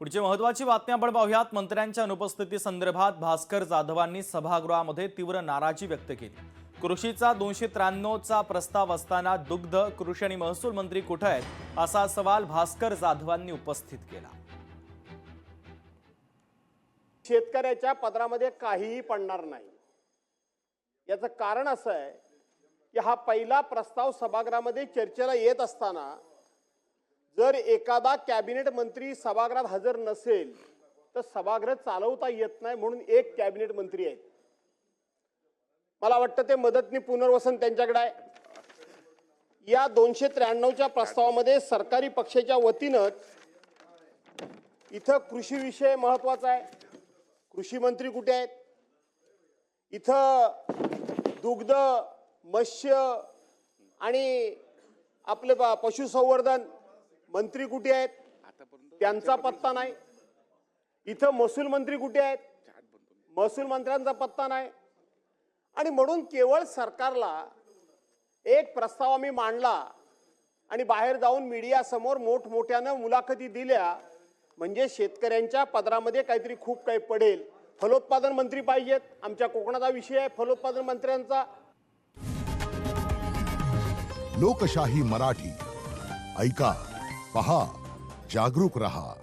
पुढची महत्त्वाची बातमी आपण पाहूयात। मंत्र्यांच्या अनुपस्थिती संदर्भात भास्कर जाधवांनी सभागृहामध्ये तीव्र नाराजी व्यक्त केली। कृषीचा 293चा प्रस्ताव असताना दुग्ध, कृषी आणि महसूल मंत्री कुठे आहेत असा सवाल भास्कर जाधवांनी उपस्थित केला। शेतकऱ्याच्या पदरामध्ये काहीही पडणार नाही। याचं कारण असं आहे की हा पहिला प्रस्ताव सभागृहामध्ये चर्चेला येत असताना जर एखादा कॅबिनेट मंत्री सभागृहात हजर नसेल तर सभागृह चालवता येत नाही, म्हणून एक कॅबिनेट मंत्री आहेत। मला वाटतं ते मदतनी पुनर्वसन त्यांच्याकडे आहे। या 293च्या प्रस्तावामध्ये सरकारी पक्षाच्या वतीनं इथं कृषी विषय महत्त्वाचा आहे। कृषी मंत्री कुठे आहेत? इथं दुग्ध, मत्स्य आणि आपले पशुसंवर्धन मंत्री कुठे आहेत? त्यांचा पत्ता नाही। इथं महसूल मंत्री कुठे आहेत? महसूल मंत्र्यांचा पत्ता नाही। आणि म्हणून केवळ सरकारला एक प्रस्ताव आम्ही मांडला आणि बाहेर जाऊन मीडिया समोर मोठमोठ्यानं मुलाखती दिल्या म्हणजे शेतकऱ्यांच्या पदरामध्ये काहीतरी खूप काही पडेल। फलोत्पादन मंत्री पाहिजेत। आमच्या कोकणाचा विषय आहे फलोत्पादन मंत्र्यांचा। लोकशाही मराठी ऐका, पहा, जागरूक रहा।